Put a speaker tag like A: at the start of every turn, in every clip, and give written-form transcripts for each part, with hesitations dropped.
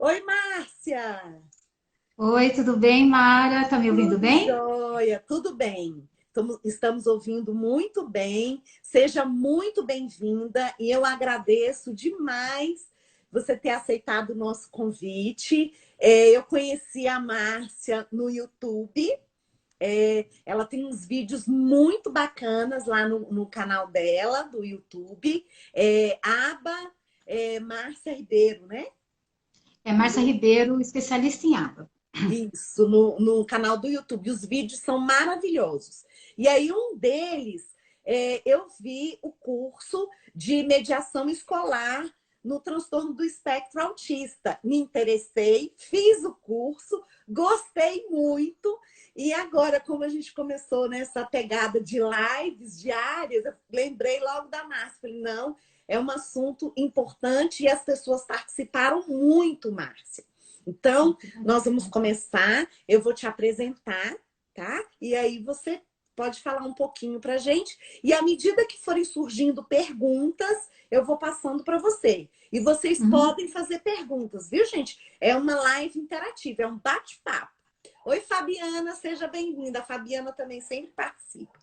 A: Oi, Márcia!
B: Oi, tudo bem, Mara? Tá me ouvindo
A: Tudo
B: bem?
A: jóia, tudo bem. Estamos ouvindo muito bem. Seja muito bem-vinda e eu agradeço demais você ter aceitado o nosso convite. Eu conheci a Márcia no YouTube. Ela tem uns vídeos muito bacanas lá no canal dela, do YouTube. Aba Márcia Ribeiro, né?
B: É Márcia Ribeiro, especialista em ABA.
A: Isso, no canal do YouTube. Os vídeos são maravilhosos. E aí, um deles, eu vi o curso de mediação escolar no transtorno do espectro autista. Me interessei, fiz o curso, gostei muito. E agora, como a gente começou nessa pegada de lives diárias, eu lembrei logo da Márcia. Falei, não, é um assunto importante e as pessoas participaram muito, Márcia. Então,
B: Que bom.
A: nós vamos começar, eu vou te apresentar, tá? E aí você pode falar um pouquinho para a gente. E à medida que forem surgindo perguntas, eu vou passando para você. E vocês
B: Uhum.
A: podem fazer perguntas, viu, gente? É uma live interativa, é um bate-papo. Oi, Fabiana, seja bem-vinda. A Fabiana também sempre participa.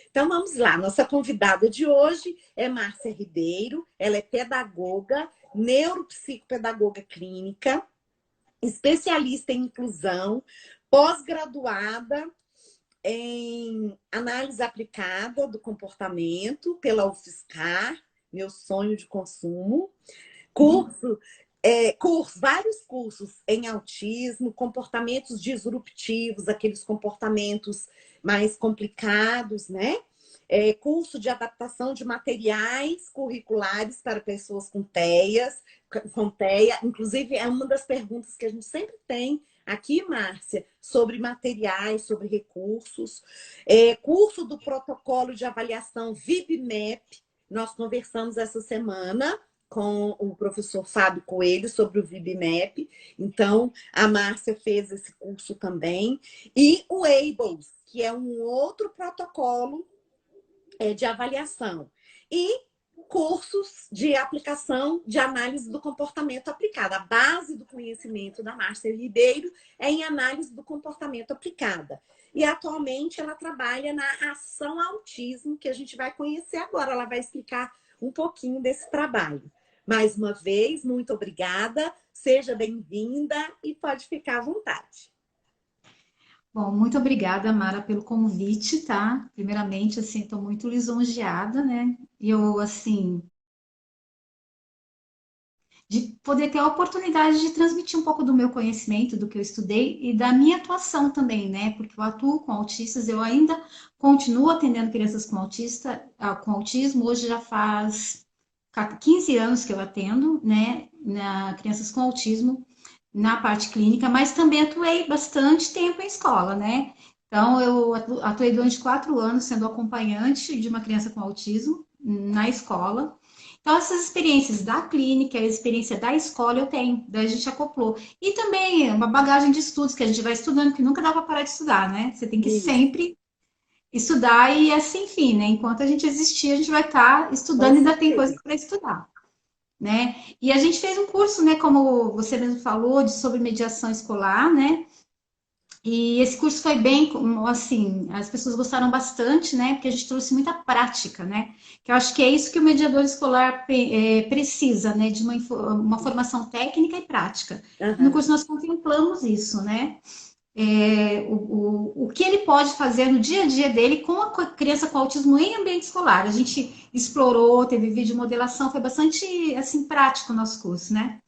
A: Então vamos lá, nossa convidada de hoje é Márcia Ribeiro, ela é pedagoga, neuropsicopedagoga clínica, especialista em inclusão, pós-graduada em análise aplicada do comportamento pela UFSCar, meu sonho de consumo,
B: Uhum.
A: curso, vários cursos em autismo, comportamentos disruptivos, aqueles comportamentos mais complicados, né? Curso de adaptação de materiais curriculares para pessoas com TEA. Inclusive, é uma das perguntas que a gente sempre tem aqui, Márcia, sobre materiais, sobre recursos. Curso do protocolo de avaliação VIB-MAP, nós conversamos essa semana com o professor Fábio Coelho sobre o VIB-MAP. Então, a Márcia fez esse curso também. E o ABLES, que é um outro protocolo de avaliação. E cursos de aplicação de análise do comportamento aplicada. A base do conhecimento da Márcia Ribeiro é em análise do comportamento aplicada. E atualmente ela trabalha na ação autismo, que a gente vai conhecer agora. Ela vai explicar um pouquinho desse trabalho. Mais uma vez, muito obrigada, seja bem-vinda e pode ficar à vontade.
B: Bom, muito obrigada, Mara, pelo convite, tá? Primeiramente, assim, estou muito lisonjeada, né? E eu, assim, de poder ter a oportunidade de transmitir um pouco do meu conhecimento, do que eu estudei e da minha atuação também, né? Porque eu atuo com autistas, eu ainda continuo atendendo crianças com autismo, hoje já faz 15 anos que eu atendo, né, crianças com autismo na parte clínica, mas também atuei bastante tempo em escola, né? Então, eu atuei durante 4 anos sendo acompanhante de uma criança com autismo na escola. Então, essas experiências da clínica, a experiência da escola eu tenho, daí a gente acoplou. E também uma bagagem de estudos que a gente vai estudando, que nunca dá para parar de estudar, né? Você tem que
A: Isso,
B: sempre estudar e assim, enfim, né? Enquanto a gente existir, a gente vai estar
A: com
B: estudando e ainda tem coisa
A: certeza.
B: para estudar, né? E a gente fez um curso, né, como você mesmo falou, sobre mediação escolar, né? E esse curso foi bem, assim, as pessoas gostaram bastante, né? Porque a gente trouxe muita prática, né? Que eu acho que é isso que o mediador escolar precisa, né? De uma formação técnica e prática. E no
A: Uhum.
B: curso nós contemplamos isso, né? O que ele pode fazer no dia a dia dele com a criança com autismo em ambiente escolar. A gente explorou, teve vídeo modelação, foi bastante assim prático o nosso curso, né?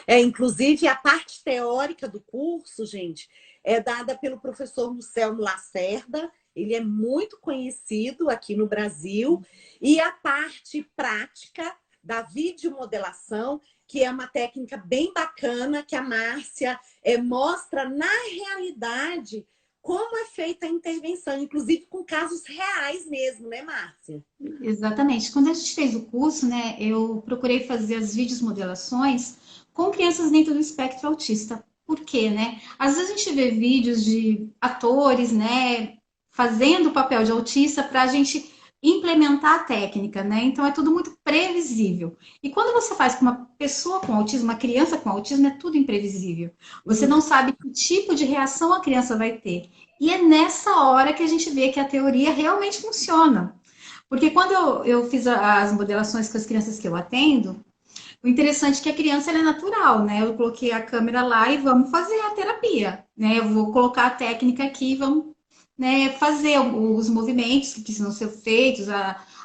A: Inclusive, a parte teórica do curso, gente, é dada pelo professor Lucelmo Lacerda. Ele é muito conhecido aqui no Brasil. E a parte prática da videomodelação, que é uma técnica bem bacana, que a Márcia mostra na realidade como é feita a intervenção, inclusive com casos reais mesmo, né, Márcia?
B: Exatamente. Quando a gente fez o curso, né, eu procurei fazer as vídeos modelações com crianças dentro do espectro autista. Por quê, né? Às vezes a gente vê vídeos de atores, né, fazendo o papel de autista para a gente implementar a técnica, né? Então é tudo muito previsível. E quando você faz com uma pessoa com autismo, uma criança com autismo, é tudo imprevisível. Você não sabe que tipo de reação a criança vai ter. E é nessa hora que a gente vê que a teoria realmente funciona. Porque quando eu fiz as modelações com as crianças que eu atendo, o interessante é que a criança ela é natural, né? Eu coloquei a câmera lá e vamos fazer a terapia, né? Eu vou colocar a técnica aqui, vamos, né, fazer os movimentos que precisam ser feitos,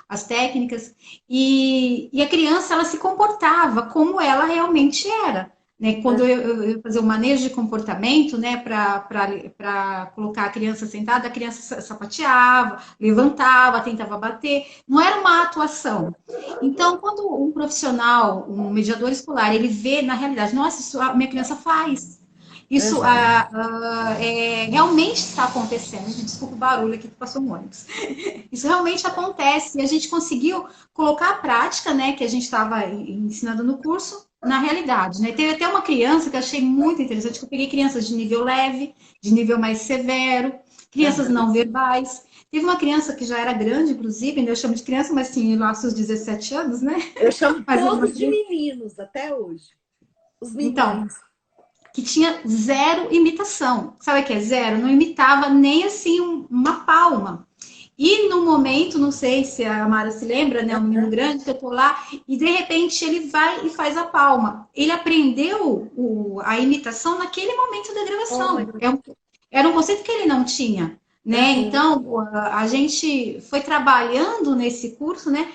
B: as técnicas. E a criança ela se comportava como ela realmente era. Né? Quando eu fazia o manejo de comportamento, né, para colocar a criança sentada, a criança sapateava, levantava, tentava bater. Não era uma atuação. Então, quando um profissional, um mediador escolar, ele vê na realidade, nossa, isso a minha criança faz. Isso realmente está acontecendo. Desculpa o barulho aqui que passou um ônibus. Isso realmente acontece. E a gente conseguiu colocar a prática, né, que a gente estava ensinando no curso, na realidade. Né? Teve até uma criança que eu achei muito interessante, que eu peguei crianças de nível leve, de nível mais severo, crianças não verbais. Teve uma criança que já era grande, inclusive, né? Eu chamo de criança, mas tinha lá seus 17 anos, né?
A: Eu chamo todos de meninos até hoje. Os meninos.
B: Então, que tinha zero imitação. Sabe o que é zero? Não imitava nem assim uma palma. E no momento, não sei se a Mara se lembra, né? Um menino grande que eu tô lá, e de repente ele vai e faz a palma. Ele aprendeu a imitação naquele momento da gravação. Era um conceito que ele não tinha, né? Então, a gente foi trabalhando nesse curso, né?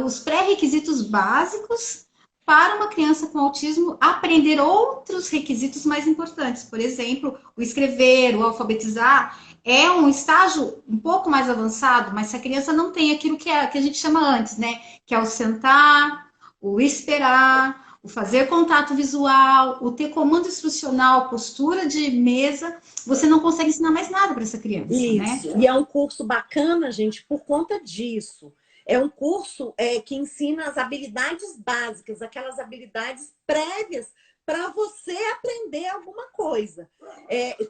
B: Os pré-requisitos básicos para uma criança com autismo aprender outros requisitos mais importantes. Por exemplo, o escrever, o alfabetizar, é um estágio um pouco mais avançado, mas se a criança não tem aquilo que a gente chama antes, né? Que é o sentar, o esperar, o fazer contato visual, o ter comando instrucional, postura de mesa, você não consegue ensinar mais nada para essa criança, né?
A: E é um curso bacana, gente, por conta disso. É um curso que ensina as habilidades básicas, aquelas habilidades prévias para você aprender alguma coisa.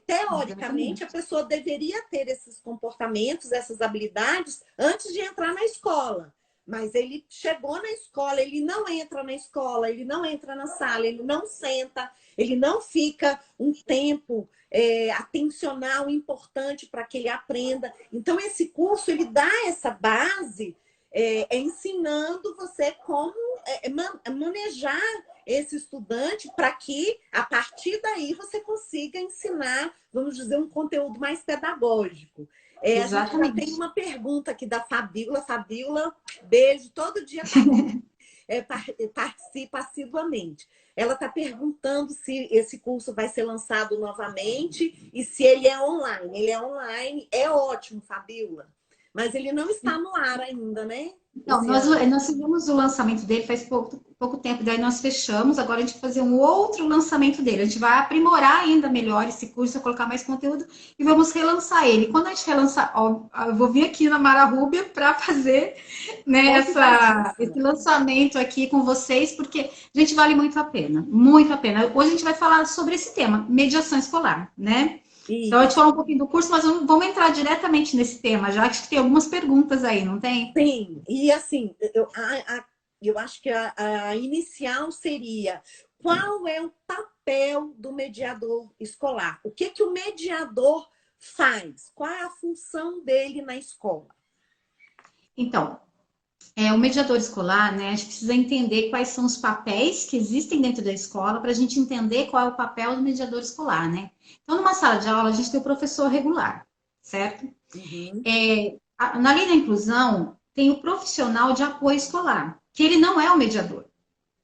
A: Teoricamente, a pessoa deveria ter esses comportamentos, essas habilidades, antes de entrar na escola. Mas ele chegou na escola, ele não entra na escola, ele não entra na sala, ele não senta, ele não fica um tempo atencional importante para que ele aprenda. Então, esse curso, ele dá essa base ensinando você como manejar esse estudante para que, a partir daí, você consiga ensinar, vamos dizer, um conteúdo mais pedagógico. A gente já tem uma pergunta aqui da Fabíola. Fabíola, beijo, todo dia participa assiduamente. Ela está perguntando se esse curso vai ser lançado novamente e se ele é online. Ele é online, é ótimo, Fabíola. Mas ele não está no ar ainda, né?
B: Então, nós fizemos o lançamento dele faz pouco tempo, daí nós fechamos, agora a gente vai fazer um outro lançamento dele. A gente vai aprimorar ainda melhor esse curso, colocar mais conteúdo e vamos relançar ele. Quando a gente relançar, eu vou vir aqui na Mara Rúbia para fazer, né, esse lançamento aqui com vocês, porque, gente, vale muito a pena, muito a pena. Hoje a gente vai falar sobre esse tema, mediação escolar, né? Então, a gente falou um pouquinho do curso, mas vamos entrar diretamente nesse tema, já que tem algumas perguntas aí, não tem?
A: Sim, e assim, eu acho que a inicial seria: qual é o papel do mediador escolar? O que o mediador faz? Qual é a função dele na escola?
B: Então, o mediador escolar, né, a gente precisa entender quais são os papéis que existem dentro da escola para a gente entender qual é o papel do mediador escolar, né? Então, numa sala de aula, a gente tem o professor regular, certo? Na lei da inclusão, tem o profissional de apoio escolar, que ele não é o mediador,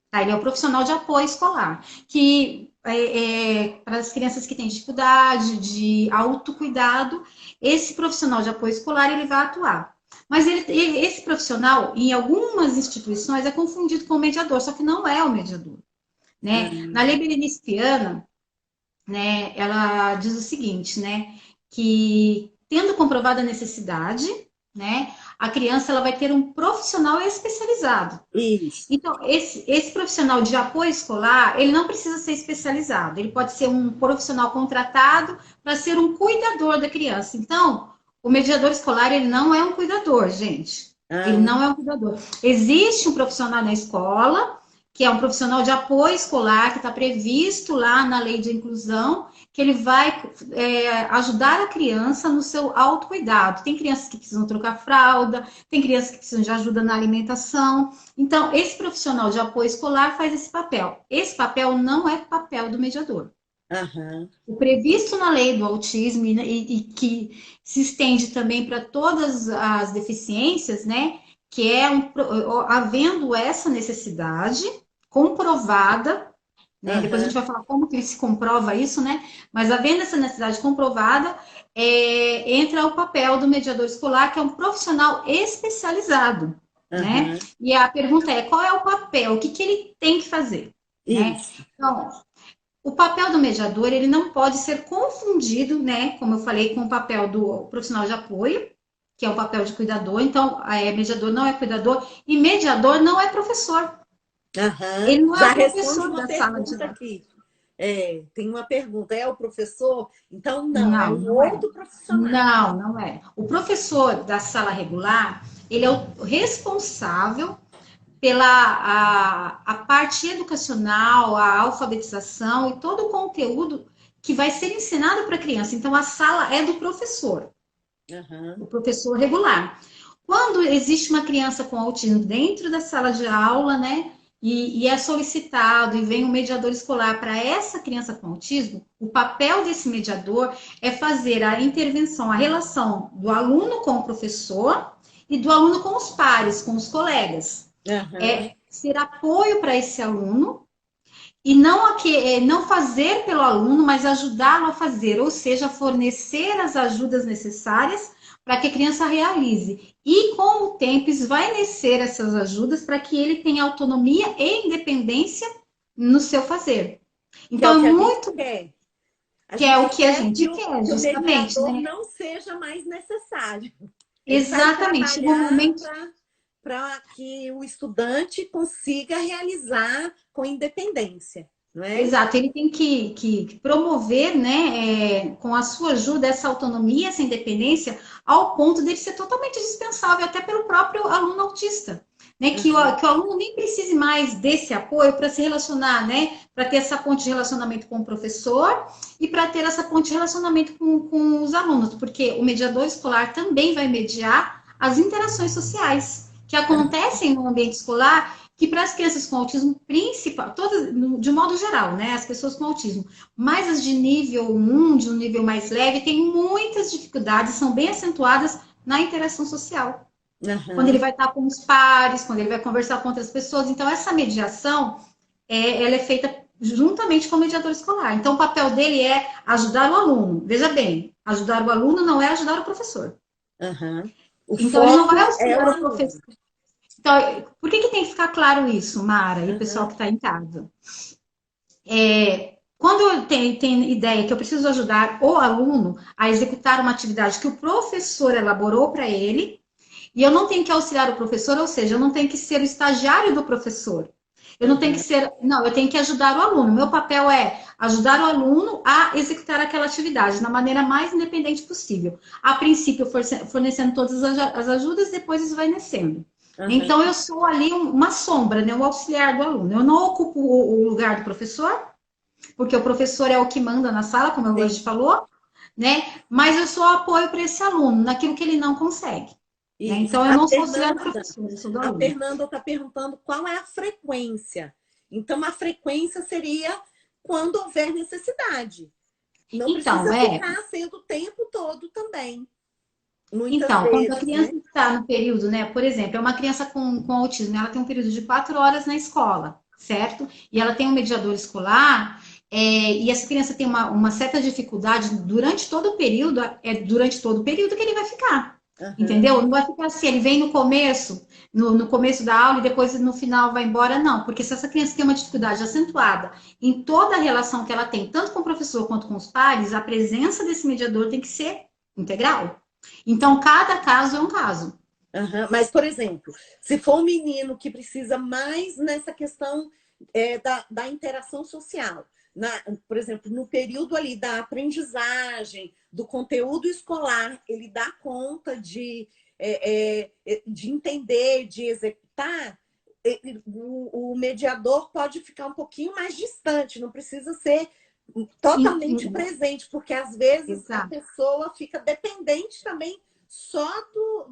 B: tá? Ele é o profissional de apoio escolar, que para as crianças que têm dificuldade de autocuidado, esse profissional de apoio escolar, ele vai atuar. Mas esse profissional, em algumas instituições, é confundido com o mediador, só que não é o mediador, né? Na lei Berenice Viana, né, ela diz o seguinte, né, que tendo comprovada a necessidade, né, a criança ela vai ter um profissional especializado.
A: Isso.
B: Então, esse profissional de apoio escolar, ele não precisa ser especializado, ele pode ser um profissional contratado para ser um cuidador da criança. Então, O mediador escolar, ele não é um cuidador, gente. Ele não é um cuidador. Existe um profissional na escola, que é um profissional de apoio escolar, que está previsto lá na lei de inclusão, que ele vai ajudar a criança no seu autocuidado. Tem crianças que precisam trocar fralda, tem crianças que precisam de ajuda na alimentação. Então, esse profissional de apoio escolar faz esse papel. Esse papel não é papel do mediador.
A: Aham.
B: O previsto na lei do autismo e que se estende também para todas as deficiências, né? Que é havendo essa necessidade comprovada, né? Depois a gente vai falar como que se comprova isso, né? Mas havendo essa necessidade comprovada, entra o papel do mediador escolar, que é um profissional especializado, né? E a pergunta é, qual é o papel? O que que ele tem que fazer? Né? Então, o papel do mediador, ele não pode ser confundido, né? Como eu falei, com o papel do profissional de apoio, que é o papel de cuidador. Então, mediador não é cuidador e mediador não é professor. Ele não
A: Já
B: é o
A: responde
B: professor
A: uma
B: da sala de
A: pergunta
B: aula.
A: aqui. Tem uma pergunta, é o professor? Então, não, é
B: Não,
A: um
B: não é.
A: outro profissional.
B: Não, não é. O professor da sala regular, ele é o responsável pela a parte educacional, a alfabetização e todo o conteúdo que vai ser ensinado para a criança. Então, a sala é do professor, o professor regular. Quando existe uma criança com autismo dentro da sala de aula, né, e é solicitado e vem um mediador escolar para essa criança com autismo, o papel desse mediador é fazer a intervenção, a relação do aluno com o professor e do aluno com os pares, com os colegas. É ser apoio para esse aluno e não fazer pelo aluno, mas ajudá-lo a fazer, ou seja, fornecer as ajudas necessárias para que a criança realize. E com o tempo esvainecer essas ajudas para que ele tenha autonomia e independência no seu fazer. Então,
A: que
B: é muito
A: que é
B: o que a gente quer,
A: que o
B: justamente,
A: mediador
B: né?
A: não seja mais necessário.
B: Exatamente. No momento
A: para que o estudante consiga realizar com independência, não é?
B: Exato, ele tem que promover, né, com a sua ajuda, essa autonomia, essa independência, ao ponto dele ser totalmente dispensável, até pelo próprio aluno autista, né, que o aluno nem precise mais desse apoio para se relacionar, né, para ter essa ponte de relacionamento com o professor e para ter essa ponte de relacionamento com os alunos, porque o mediador escolar também vai mediar as interações sociais que acontecem no ambiente escolar, que para as crianças com autismo principal, todas, de modo geral, né, as pessoas com autismo, mas as de nível 1, de um nível mais leve, têm muitas dificuldades, são bem acentuadas na interação social. Quando ele vai estar com os pares, quando ele vai conversar com outras pessoas. Então, essa mediação, ela é feita juntamente com o mediador escolar. Então, o papel dele é ajudar o aluno. Veja bem, ajudar o aluno não é ajudar o professor. Então, ele não vai auxiliar o professor. Então, por que tem que ficar claro isso, Mara, e o pessoal que está em casa? Quando eu tenho ideia que eu preciso ajudar o aluno a executar uma atividade que o professor elaborou para ele, e eu não tenho que auxiliar o professor, ou seja, eu não tenho que ser o estagiário do professor. Eu não tenho que ser... Não, eu tenho que ajudar o aluno. Meu papel é ajudar o aluno a executar aquela atividade da maneira mais independente possível. A princípio, fornecendo todas as ajudas, depois esvaecendo. Então, eu sou ali uma sombra, né? O auxiliar do aluno. Eu não ocupo o lugar do professor, porque o professor é o que manda na sala, como a gente falou, né? Mas eu sou apoio para esse aluno, naquilo que ele não consegue. Né? Então, eu não sou auxiliar do professor, eu sou do aluno.
A: A Fernanda está perguntando qual é a frequência. Então, a frequência seria quando houver necessidade. Não precisa ficar sendo o tempo todo também.
B: Então, quando a criança está no período, né? Por exemplo, é uma criança com autismo, ela tem um período de 4 horas na escola, certo? E ela tem um mediador escolar, e essa criança tem uma certa dificuldade durante todo o período, durante todo o período que ele vai ficar. Entendeu? Não vai ficar assim, ele vem no começo da aula e depois no final vai embora, não. Porque se essa criança tem uma dificuldade acentuada em toda a relação que ela tem, tanto com o professor quanto com os pares, a presença desse mediador tem que ser integral. Então, cada caso é um caso.
A: Mas, por exemplo, se for um menino que precisa mais nessa questão da interação social. Por exemplo, no período ali da aprendizagem, do conteúdo escolar, ele dá conta de entender, de executar. O mediador pode ficar um pouquinho mais distante, não precisa ser totalmente presente, porque às vezes
B: Exato.
A: a pessoa fica dependente também só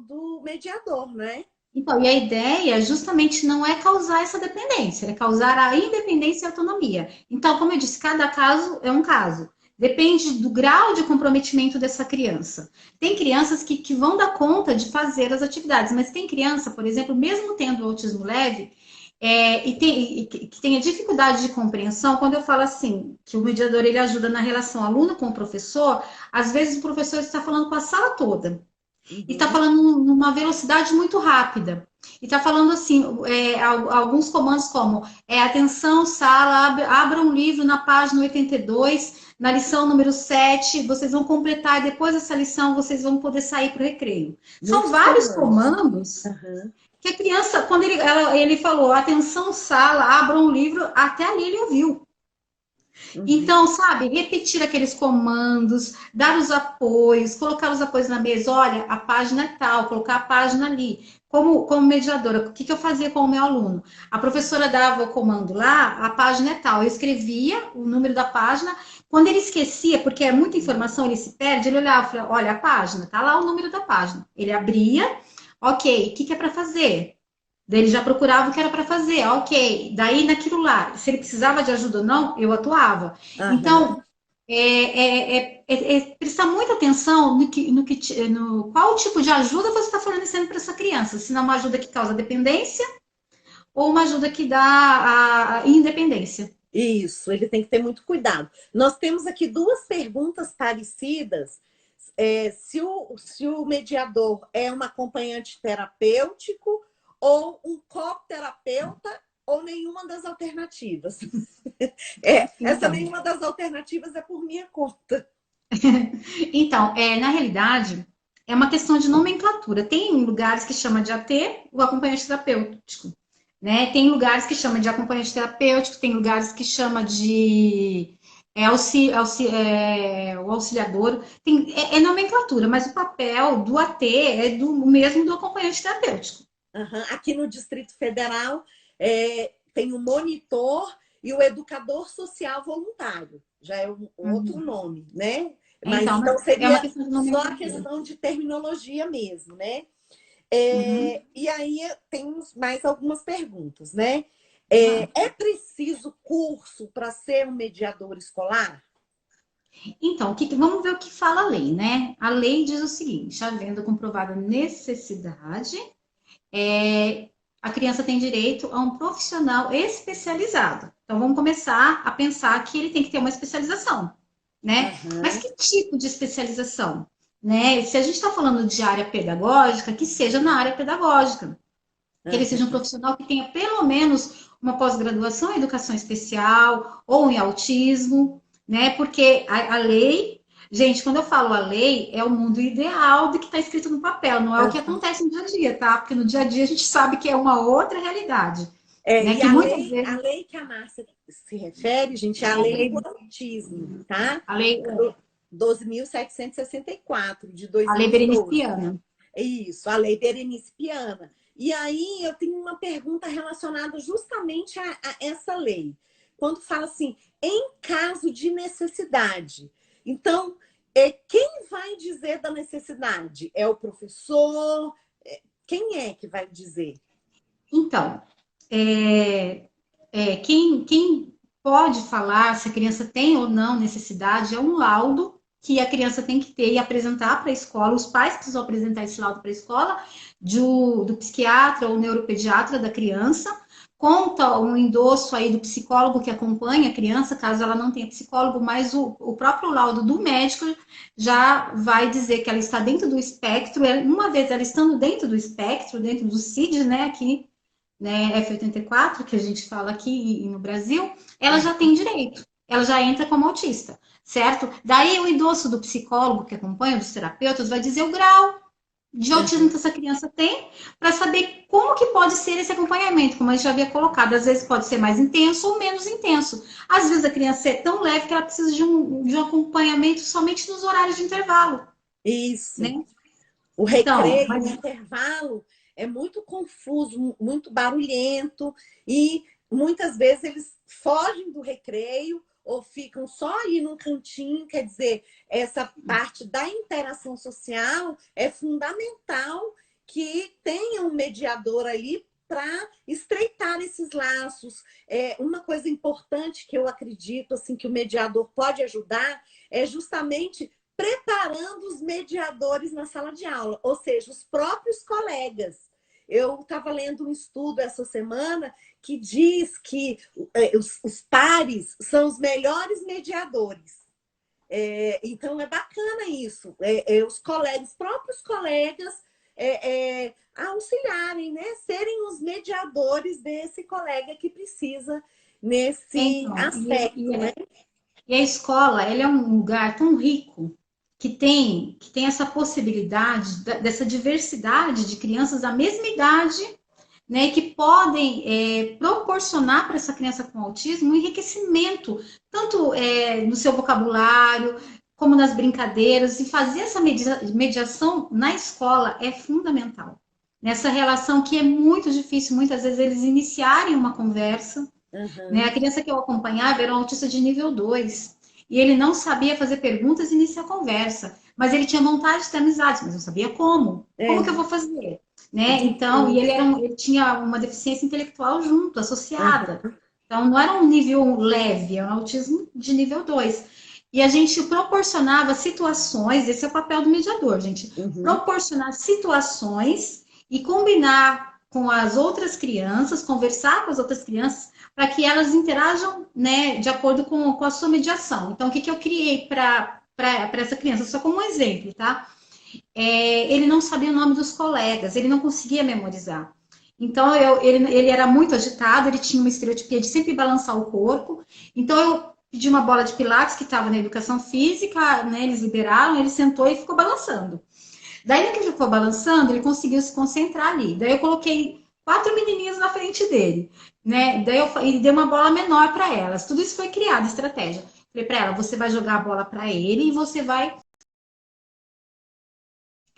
A: do mediador, né?
B: Então, e a ideia justamente não é causar essa dependência, é causar a independência e a autonomia. Então, como eu disse, cada caso é um caso. Depende do grau de comprometimento dessa criança. Tem crianças que vão dar conta de fazer as atividades, mas tem criança, por exemplo, mesmo tendo autismo leve, que tenha dificuldade de compreensão, quando eu falo assim, que o mediador ele ajuda na relação aluno com o professor, às vezes o professor está falando com a sala toda. E está falando numa velocidade muito rápida. E está falando assim, alguns comandos como atenção, sala, abra um livro na página 82, na lição número 7, vocês vão completar, e depois dessa lição vocês vão poder sair para o recreio. São vários comandos que a criança, quando ele falou, atenção, sala, abra um livro, até ali ele ouviu. Então, sabe, repetir aqueles comandos, dar os apoios, colocar os apoios na mesa, olha, a página é tal, colocar a página ali. Como mediadora, o que eu fazia com o meu aluno? A professora dava o comando lá, a página é tal. Eu escrevia o número da página. Quando ele esquecia, porque é muita informação, ele se perde, ele olhava e falava, olha, a página, tá lá o número da página. Ele abria, ok, o que é para fazer? Daí ele já procurava o que era para fazer, ok. Daí naquilo lá, se ele precisava de ajuda ou não, eu atuava. Então, prestar muita atenção no qual tipo de ajuda você está fornecendo para essa criança. Se não é uma ajuda que causa dependência ou uma ajuda que dá a independência.
A: Isso, ele tem que ter muito cuidado. Nós temos aqui duas perguntas parecidas. Se o mediador é um acompanhante terapêutico ou um coterapeuta ou nenhuma das alternativas. Essa nenhuma das alternativas é por minha conta.
B: Então, na realidade, é uma questão de nomenclatura. Tem lugares que chama de AT, o acompanhante terapêutico. Né? Tem lugares que chama de acompanhante terapêutico, tem lugares que chama de o auxiliador. É nomenclatura, mas o papel do AT é do mesmo do acompanhante terapêutico.
A: Aqui no Distrito Federal tem o monitor e o educador social voluntário. Já é um outro nome, né? Mas então seria só a questão de terminologia mesmo, né? E aí temos mais algumas perguntas, né? É preciso curso para ser um mediador escolar?
B: Então, vamos ver o que fala a lei, né? A lei diz o seguinte: havendo comprovada necessidade, a criança tem direito a um profissional especializado. Então, vamos começar a pensar que ele tem que ter uma especialização, né? Mas que tipo de especialização? Né? Se a gente está falando de área pedagógica, que seja na área pedagógica. Que ele seja um profissional que tenha pelo menos uma pós-graduação em educação especial ou em autismo, né? Porque a lei, gente, quando eu falo a lei, é o mundo ideal do que está escrito no papel, não é o que acontece no dia a dia, tá? Porque no dia a dia a gente sabe que é uma outra realidade. Né?
A: E a lei que a Márcia se refere, gente, é a lei do autismo, tá?
B: A lei
A: 12.764, de 2012.
B: A lei Berenice-Piana.
A: Isso, a lei Berenice-Piana. E aí eu tenho uma pergunta relacionada justamente a essa lei. Quando fala assim, em caso de necessidade. Então, quem vai dizer da necessidade? É o professor? Quem é que vai dizer?
B: Então, quem pode falar se a criança tem ou não necessidade é um laudo que a criança tem que ter e apresentar para a escola. Os pais precisam apresentar esse laudo para a escola, do psiquiatra ou neuropediatra da criança. Conta um endosso aí do psicólogo que acompanha a criança, caso ela não tenha psicólogo, mas o próprio laudo do médico já vai dizer que ela está dentro do espectro. Uma vez ela estando dentro do espectro, dentro do CID, né, aqui, né, F84, que a gente fala aqui no Brasil, ela já tem direito, ela já entra como autista, certo? Daí o endosso do psicólogo que acompanha, dos terapeutas, vai dizer o grau de autismo que essa criança tem, para saber como que pode ser esse acompanhamento, como a gente já havia colocado. Às vezes pode ser mais intenso ou menos intenso. Às vezes a criança é tão leve que ela precisa de um acompanhamento somente nos horários de intervalo,
A: Isso.
B: né?
A: O
B: Então,
A: recreio, o intervalo é muito confuso, muito barulhento e muitas vezes eles fogem do recreio ou ficam só aí num cantinho. Quer dizer, essa parte da interação social é fundamental que tenha um mediador ali para estreitar esses laços. Uma coisa importante que eu acredito assim que o mediador pode ajudar é justamente preparando os mediadores na sala de aula, ou seja, os próprios colegas. Eu estava lendo um estudo essa semana que diz que os pares são os melhores mediadores. Então, é bacana isso. Os colegas, próprios colegas auxiliarem, né? Serem os mediadores desse colega que precisa nesse
B: então
A: aspecto, né?
B: e a escola, ela é um lugar tão rico que tem essa possibilidade dessa diversidade de crianças da mesma idade, né, que podem proporcionar para essa criança com autismo um enriquecimento, tanto no seu vocabulário, como nas brincadeiras, e fazer essa mediação na escola é fundamental. Nessa relação que é muito difícil, muitas vezes, eles iniciarem uma conversa, né? A criança que eu acompanhava era um autista de nível 2 e ele não sabia fazer perguntas e iniciar conversa, mas ele tinha vontade de ter amizades, mas não sabia como. Como que eu vou fazer? Né? Então, e ele tinha uma deficiência intelectual junto, associada. Então, não era um nível leve, era um autismo de nível 2. E a gente proporcionava situações, esse é o papel do mediador, gente, proporcionar situações e combinar com as outras crianças, conversar com as outras crianças, para que elas interajam, né, de acordo com a sua mediação. Então, o que eu criei para essa criança? Só como um exemplo, tá? Ele não sabia o nome dos colegas, ele não conseguia memorizar. Então, ele era muito agitado, ele tinha uma estereotipia de sempre balançar o corpo. Então, eu pedi uma bola de pilates que estava na educação física, né, eles liberaram, ele sentou e ficou balançando. Daí, no que ele ficou balançando, ele conseguiu se concentrar ali. Daí, eu coloquei 4 menininhas na frente dele, né? Daí, ele deu uma bola menor para elas. Tudo isso foi criado, estratégia. Falei para ela, você vai jogar a bola para ele e você vai...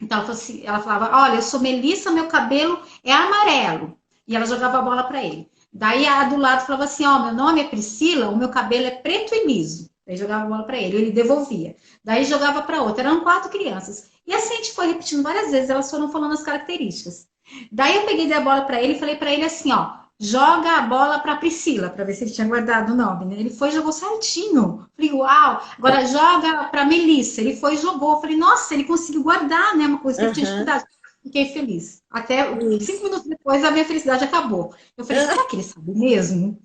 B: Então, ela falava, olha, eu sou Melissa, meu cabelo é amarelo. E ela jogava a bola para ele. Daí, a do lado falava assim, ó, meu nome é Priscila, o meu cabelo é preto e liso. Daí, jogava a bola para ele devolvia. Daí, jogava para outra. Eram 4 crianças. E assim a gente foi repetindo várias vezes, elas foram falando as características. Daí eu peguei a bola para ele e falei para ele assim, ó, joga a bola para Priscila, para ver se ele tinha guardado o nome, né? Ele foi e jogou certinho. Falei, uau! Agora joga para Melissa. Ele foi e jogou. Falei, nossa, ele conseguiu guardar, né? Uma coisa que ele tinha dificuldade. Fiquei feliz. Até 5 minutos depois a minha felicidade acabou. Eu falei, será que ele sabe mesmo?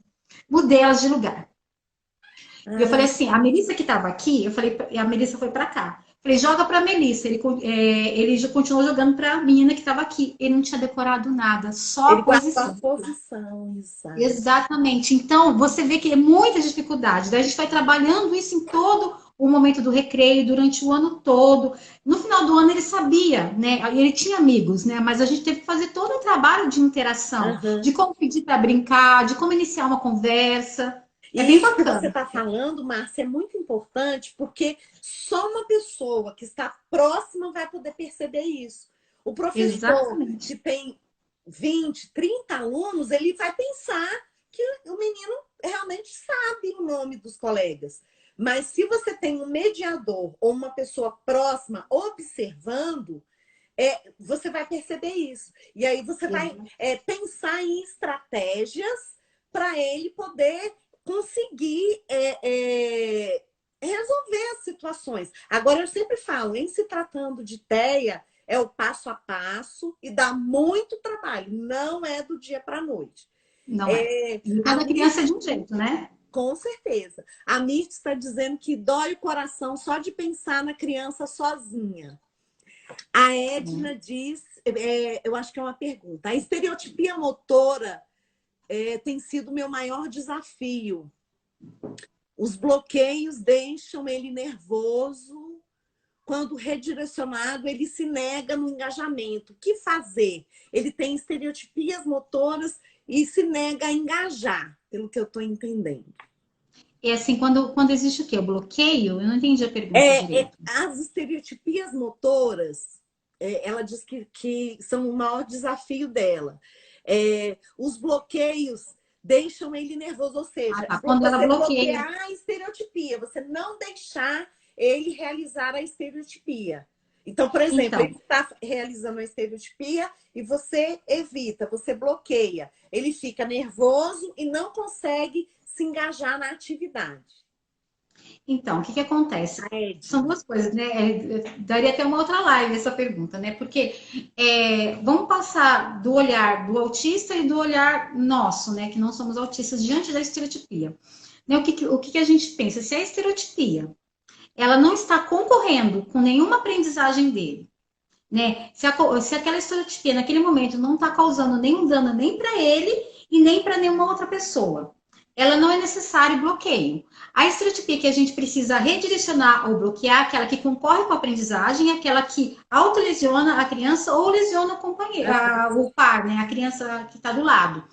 B: Mudei elas de lugar. E eu falei assim, a Melissa que estava aqui, eu falei, a Melissa foi para cá. Falei, joga para a Melissa. Ele já continuou jogando para a menina que estava aqui. Ele não tinha decorado nada, só
A: Ele
B: a
A: guardou a
B: posição.
A: posição, exato.
B: Exatamente. Então, você vê que é muita dificuldade. Daí a gente vai trabalhando isso em todo o momento do recreio, durante o ano todo. No final do ano ele sabia, né? Ele tinha amigos, né? Mas a gente teve que fazer todo um trabalho de interação, de como pedir para brincar, de como iniciar uma conversa. É bem
A: Isso que você
B: bacana.
A: está falando, Márcia, é muito importante, porque só uma pessoa que está próxima vai poder perceber isso. O professor que
B: Exatamente.
A: tem 20, 30 alunos, ele vai pensar que o menino realmente sabe o nome dos colegas. Mas se você tem um mediador ou uma pessoa próxima observando, você vai perceber isso. E aí você vai pensar em estratégias para ele poder conseguir resolver as situações. Agora, eu sempre falo, em se tratando de TEA, é o passo a passo e dá muito trabalho. Não é do dia para a noite.
B: Não é. E
A: A
B: cada criança é de um jeito, né?
A: Com certeza. A Mirth está dizendo que dói o coração só de pensar na criança sozinha. A Edna diz, eu acho que é uma pergunta, a estereotipia motora tem sido o meu maior desafio. Os bloqueios deixam ele nervoso quando redirecionado, ele se nega no engajamento. O que fazer? Ele tem estereotipias motoras e se nega a engajar, pelo que eu estou entendendo.
B: É assim, quando existe o quê? O bloqueio? Eu não entendi a pergunta direito.
A: As estereotipias motoras, ela diz que são o maior desafio dela. Os bloqueios deixam ele nervoso, ou seja,
B: Tá. Quando ela
A: você
B: bloqueia.
A: bloquear a estereotipia, você não deixar ele realizar a estereotipia. Então, por exemplo,
B: Então,
A: ele está realizando a estereotipia e você evita, você bloqueia. Ele fica nervoso e não consegue se engajar na atividade.
B: Então, o que que acontece?
A: A
B: São
A: Edna.
B: duas coisas, né? Daria até uma outra live essa pergunta, né? Porque vamos passar do olhar do autista e do olhar nosso, né? Que não somos autistas, diante da estereotipia. Né? O que que a gente pensa? Se a estereotipia ela não está concorrendo com nenhuma aprendizagem dele, né? Se aquela estereotipia naquele momento não está causando nenhum dano nem para ele e nem para nenhuma outra pessoa, ela não é necessário bloqueio. A estereotipia que a gente precisa redirecionar ou bloquear, aquela que concorre com a aprendizagem, é aquela que autolesiona a criança ou lesiona o companheiro, o par, né? A criança que está do lado.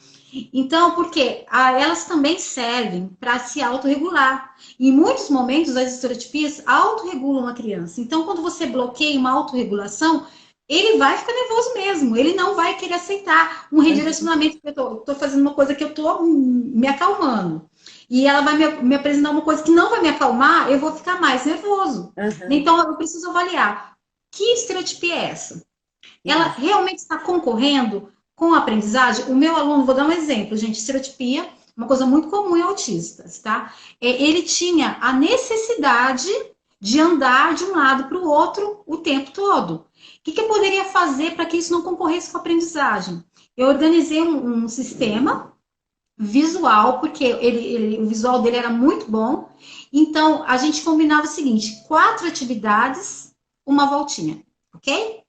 B: Então, porque elas também servem para se autorregular. Em muitos momentos, as estereotipias autorregulam a criança. Então, quando você bloqueia uma autorregulação, ele vai ficar nervoso mesmo. Ele não vai querer aceitar um redirecionamento. Eu estou fazendo uma coisa que eu estou me acalmando. E ela vai me apresentar uma coisa que não vai me acalmar, eu vou ficar mais nervoso. Então, eu preciso avaliar. Que estereotipia é essa? Ela realmente está concorrendo com a aprendizagem? O meu aluno, vou dar um exemplo, gente, estereotipia, uma coisa muito comum em autistas, tá? Ele tinha a necessidade de andar de um lado para o outro o tempo todo. O que eu poderia fazer para que isso não concorresse com a aprendizagem? Eu organizei um sistema visual, porque o visual dele era muito bom. Então, a gente combinava o seguinte, 4 atividades, uma voltinha, ok?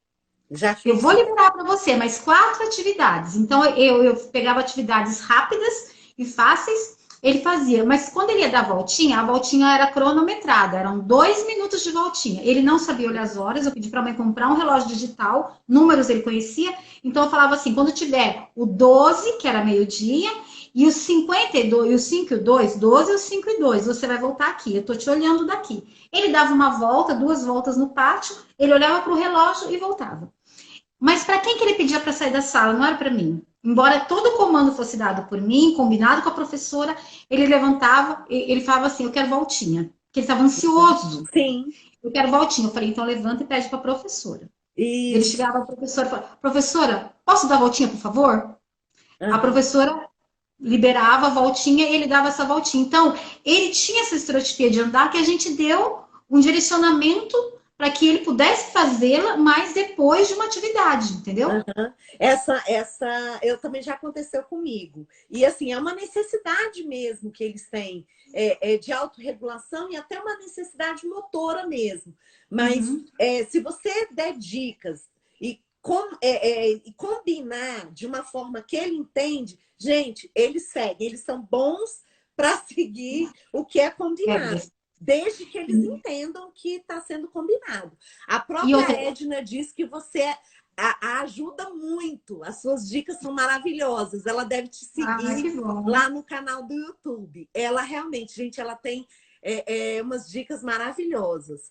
A: Já
B: Eu
A: fiz.
B: vou liberar para você, mas 4 atividades. Então, eu pegava atividades rápidas e fáceis, ele fazia. Mas quando ele ia dar a voltinha era cronometrada, eram 2 minutos de voltinha. Ele não sabia olhar as horas, eu pedi para a mãe comprar um relógio digital, números ele conhecia. Então, eu falava assim, quando tiver o 12, que era meio-dia, e o 52, e o 5 e o 2, 12 e o 5 e 2, você vai voltar aqui, eu tô te olhando daqui. Ele dava uma volta, 2 voltas no pátio, ele olhava para o relógio e voltava. Mas para quem que ele pedia para sair da sala? Não era para mim. Embora todo o comando fosse dado por mim, combinado com a professora, ele levantava, ele falava assim, eu quero voltinha. Porque ele estava ansioso.
A: Sim.
B: Eu quero voltinha. Eu falei, então levanta e pede para a professora. Ele
A: Isso.
B: chegava a professora e falava, professora, posso dar voltinha, por favor? A professora liberava a voltinha e ele dava essa voltinha. Então, ele tinha essa estereotipia de andar que a gente deu um direcionamento para que ele pudesse fazê-la, mas depois de uma atividade, entendeu?
A: Essa eu também já aconteceu comigo. E assim, é uma necessidade mesmo que eles têm de autorregulação e até uma necessidade motora mesmo. Mas se você der dicas e combinar de uma forma que ele entende, gente, eles seguem, eles são bons para seguir o que é combinado. Desde que eles entendam que está sendo combinado. A própria Edna diz que você a ajuda muito. As suas dicas são maravilhosas. Ela deve te seguir lá no canal do YouTube. Ela realmente, gente, ela tem umas dicas maravilhosas.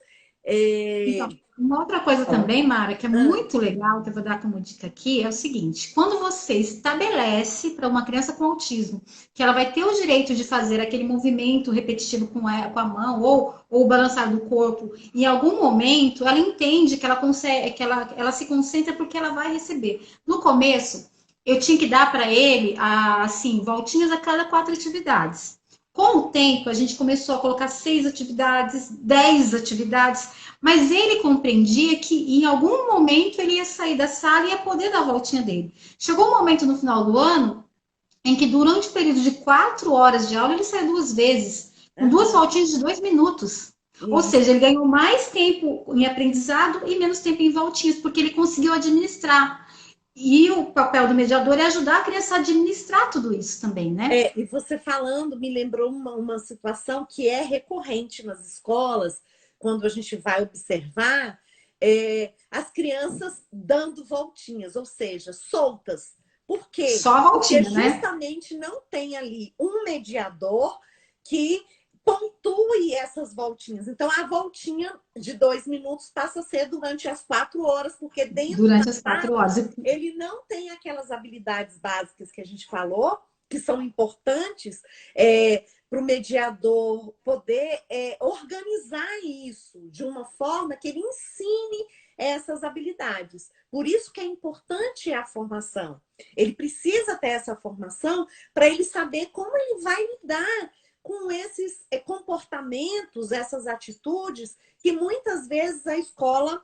B: Então, uma outra coisa também, Mara, que é muito legal, que eu vou dar como dica aqui, é o seguinte: quando você estabelece para uma criança com autismo que ela vai ter o direito de fazer aquele movimento repetitivo com a mão ou o balançar do corpo, em algum momento ela entende que ela consegue, que ela se concentra porque ela vai receber. No começo, eu tinha que dar para ele assim, voltinhas a cada 4 atividades. Com o tempo, a gente começou a colocar 6 atividades, 10 atividades, mas ele compreendia que em algum momento ele ia sair da sala e ia poder dar a voltinha dele. Chegou um momento no final do ano em que durante o período de 4 horas de aula ele saiu 2 vezes, com 2 voltinhas de 2 minutos. Ou seja, ele ganhou mais tempo em aprendizado e menos tempo em voltinhas, porque ele conseguiu administrar. E o papel do mediador é ajudar a criança a administrar tudo isso também, né?
A: E você falando me lembrou uma situação que é recorrente nas escolas, quando a gente vai observar, as crianças dando voltinhas, ou seja, soltas. Por quê?
B: Só a
A: Porque
B: voltinha, né?
A: justamente não tem ali um mediador que pontue essas voltinhas. Então, a voltinha de 2 minutos passa a ser durante as 4 horas, porque dentro da
B: Durante as 4 horas.
A: sala ele não tem aquelas habilidades básicas que a gente falou, que são importantes para o mediador poder organizar isso de uma forma que ele ensine essas habilidades. Por isso que é importante a formação. Ele precisa ter essa formação para ele saber como ele vai lidar com esses comportamentos, essas atitudes, que muitas vezes a escola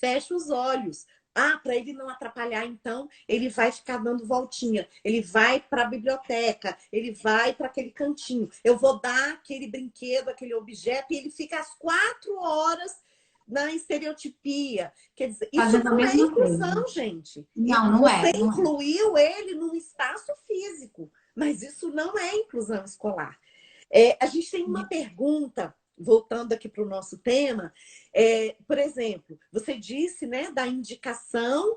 A: fecha os olhos. Para ele não atrapalhar, então, ele vai ficar dando voltinha. Ele vai para a biblioteca, ele vai para aquele cantinho. Eu vou dar aquele brinquedo, aquele objeto, e ele fica às 4 horas na estereotipia. Quer dizer, isso não é inclusão, gente.
B: Não, não é.
A: Você incluiu ele num espaço físico, mas isso não é inclusão escolar. A gente tem uma pergunta, voltando aqui para o nosso tema. Por exemplo, você disse, né, da indicação